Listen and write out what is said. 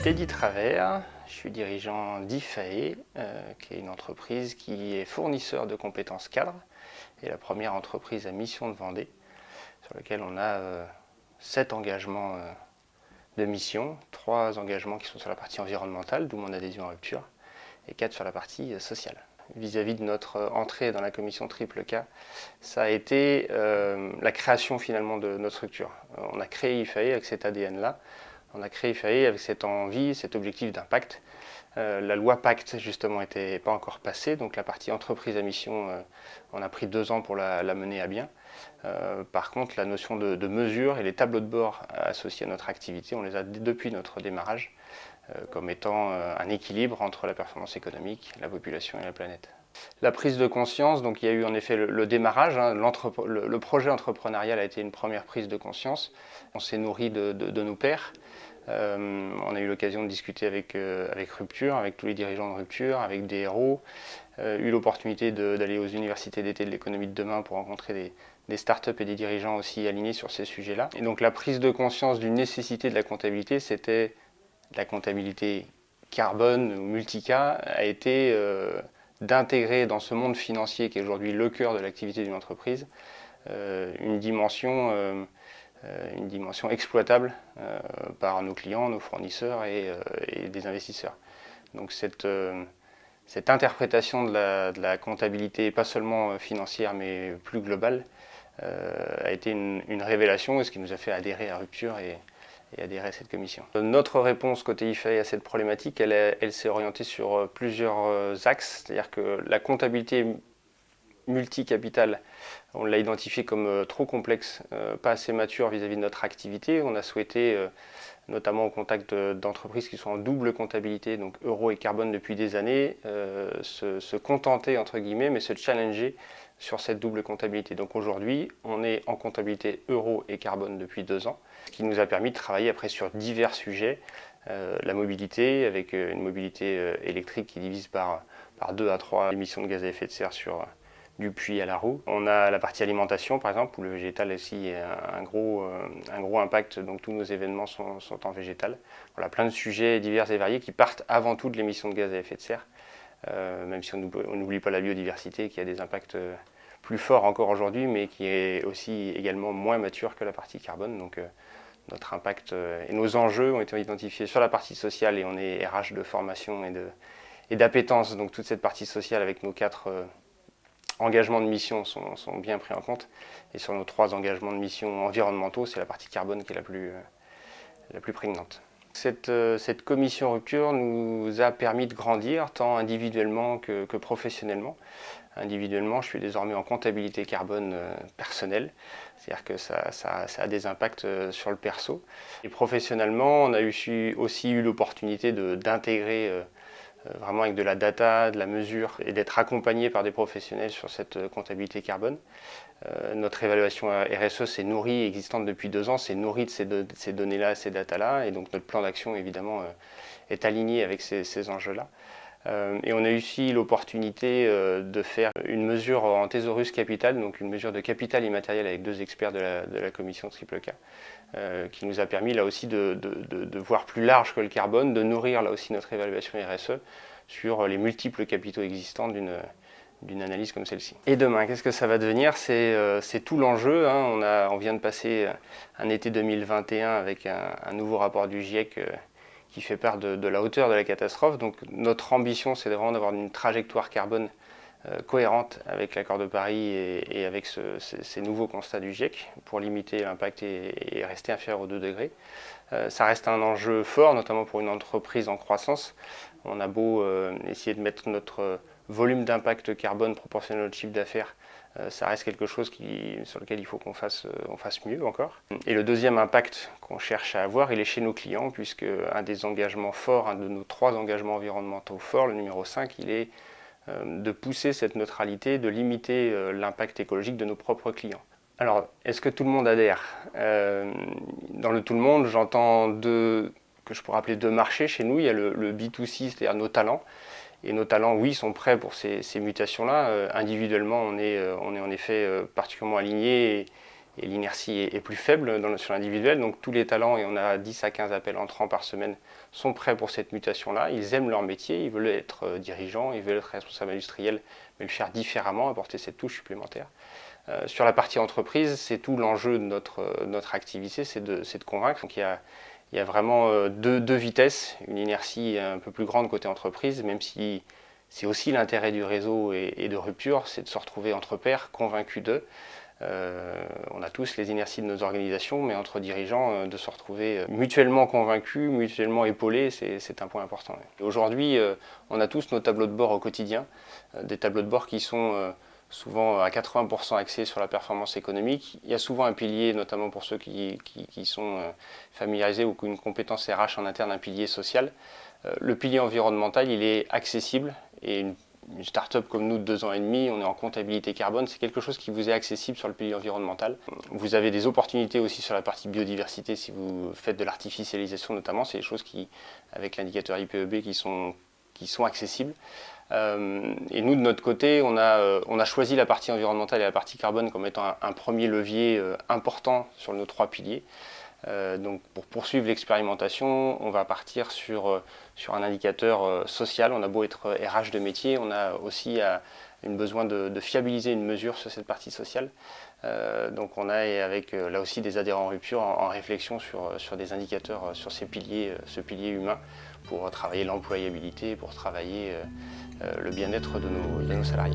Teddy Travers, je suis dirigeant d'IFAE, qui est une entreprise qui est fournisseur de compétences cadres et la première entreprise à mission de Vendée, sur laquelle on a 7 engagements de mission, 3 engagements qui sont sur la partie environnementale, d'où mon adhésion à Rupture, et 4 sur la partie sociale. Vis-à-vis de notre entrée dans la commission Triple K, ça a été la création finalement de notre structure. On a créé IFAE avec cet ADN-là. On a créé IFAE avec cette envie, cet objectif d'impact. La loi Pacte justement n'était pas encore passée, donc la partie entreprise à mission, on a pris 2 ans pour la mener à bien. Par contre, la notion de mesure et les tableaux de bord associés à notre activité, on les a depuis notre démarrage comme étant un équilibre entre la performance économique, la population et la planète. La prise de conscience, donc il y a eu en effet le démarrage, hein, le projet entrepreneurial a été une première prise de conscience. On s'est nourri de nos pairs. On a eu l'occasion de discuter avec Rupture, avec tous les dirigeants de Rupture, avec des héros. Eu l'opportunité d'aller aux universités d'été de l'économie de demain pour rencontrer des startups et des dirigeants aussi alignés sur ces sujets-là. Et donc la prise de conscience d'une nécessité de la comptabilité, c'était la comptabilité carbone ou multica, a été d'intégrer dans ce monde financier qui est aujourd'hui le cœur de l'activité d'une entreprise, une dimension exploitable par nos clients, nos fournisseurs et des investisseurs. Donc cette interprétation de la comptabilité, pas seulement financière mais plus globale, a été une révélation, et ce qui nous a fait adhérer à Rupture et adhérer à cette commission. Notre réponse côté IFAE à cette problématique, elle s'est orientée sur plusieurs axes, c'est-à-dire que la comptabilité multi-capital, on l'a identifié comme trop complexe, pas assez mature vis-à-vis de notre activité. On a souhaité, notamment au contact d'entreprises qui sont en double comptabilité, donc euro et carbone depuis des années, se contenter, entre guillemets, mais se challenger sur cette double comptabilité. Donc aujourd'hui, on est en comptabilité euro et carbone depuis 2 ans, ce qui nous a permis de travailler après sur divers sujets. La mobilité, avec une mobilité électrique qui divise par 2 à 3 émissions de gaz à effet de serre sur du puits à la roue. On a la partie alimentation par exemple, où le végétal aussi a un gros impact, donc tous nos événements sont en végétal. Voilà, plein de sujets divers et variés qui partent avant tout de l'émission de gaz à effet de serre, même si on n'oublie pas la biodiversité qui a des impacts plus forts encore aujourd'hui, mais qui est aussi également moins mature que la partie carbone. Donc notre impact et nos enjeux ont été identifiés sur la partie sociale, et on est RH de formation et d'appétence, donc toute cette partie sociale avec nos 4 engagements de mission sont bien pris en compte. Et sur nos 3 engagements de mission environnementaux, c'est la partie carbone qui est la plus prégnante. Cette commission Rupture nous a permis de grandir tant individuellement que professionnellement. Individuellement, je suis désormais en comptabilité carbone personnelle, c'est-à-dire que ça a des impacts sur le perso. Et professionnellement, on a aussi eu l'opportunité d'intégrer vraiment avec de la data, de la mesure, et d'être accompagné par des professionnels sur cette comptabilité carbone. Notre évaluation RSE s'est nourrie, existante depuis 2 ans, s'est nourrie de ces données-là, ces datas-là, et donc notre plan d'action évidemment est aligné avec ces enjeux-là. Et on a aussi l'opportunité de faire une mesure en thésaurus capital, donc une mesure de capital immatériel avec 2 experts de la commission Triple K, qui nous a permis là aussi de voir plus large que le carbone, de nourrir là aussi notre évaluation RSE sur les multiples capitaux existants d'une analyse comme celle-ci. Et demain, qu'est-ce que ça va devenir? C'est tout l'enjeu, hein. On vient de passer un été 2021 avec un nouveau rapport du GIEC qui fait part de la hauteur de la catastrophe. Donc notre ambition, c'est vraiment d'avoir une trajectoire carbone cohérente avec l'accord de Paris et avec ces nouveaux constats du GIEC pour limiter l'impact et rester inférieur aux 2 degrés. Ça reste un enjeu fort, notamment pour une entreprise en croissance. On a beau essayer de mettre notre volume d'impact carbone proportionnel à notre chiffre d'affaires, ça reste quelque chose sur lequel il faut qu'on fasse mieux encore. Et le deuxième impact qu'on cherche à avoir, il est chez nos clients, puisque un des engagements forts, un de nos 3 engagements environnementaux forts, le numéro 5, il est de pousser cette neutralité, de limiter l'impact écologique de nos propres clients. Alors, est-ce que tout le monde adhère? Dans le tout le monde, j'entends que je pourrais appeler 2 marchés chez nous. Il y a le B2C, c'est-à-dire nos talents. Et nos talents, oui, sont prêts pour ces mutations-là. Individuellement, on est en effet particulièrement alignés et l'inertie est plus faible sur l'individuel. Donc tous les talents, et on a 10 à 15 appels entrants par semaine, sont prêts pour cette mutation-là. Ils aiment leur métier, ils veulent être dirigeants, ils veulent être responsables industriels, mais le faire différemment, apporter cette touche supplémentaire. Sur la partie entreprise, c'est tout l'enjeu de notre activité, c'est de convaincre. Donc il y a vraiment deux vitesses, une inertie un peu plus grande côté entreprise, même si c'est aussi l'intérêt du réseau et de Rupture, c'est de se retrouver entre pairs, convaincus d'eux. On a tous les inerties de nos organisations, mais entre dirigeants, de se retrouver mutuellement convaincus, mutuellement épaulés, c'est un point important. Aujourd'hui, on a tous nos tableaux de bord au quotidien, des tableaux de bord qui sont souvent à 80% axés sur la performance économique. Il y a souvent un pilier, notamment pour ceux qui sont familiarisés ou qui ont une compétence RH en interne, un pilier social. Le pilier environnemental, il est accessible et une start-up comme nous de 2 ans et demi, on est en comptabilité carbone, c'est quelque chose qui vous est accessible sur le pilier environnemental. Vous avez des opportunités aussi sur la partie biodiversité si vous faites de l'artificialisation notamment, c'est des choses qui, avec l'indicateur IPEB, qui sont accessibles. Et nous, de notre côté, on a choisi la partie environnementale et la partie carbone comme étant un premier levier important sur nos 3 piliers. Donc pour poursuivre l'expérimentation, on va partir sur un indicateur social. On a beau être RH de métier, on a aussi besoin de fiabiliser une mesure sur cette partie sociale. Donc on a avec là aussi des adhérents en Rupture en réflexion sur des indicateurs sur ce pilier humain pour travailler l'employabilité, pour travailler le bien-être de nos salariés.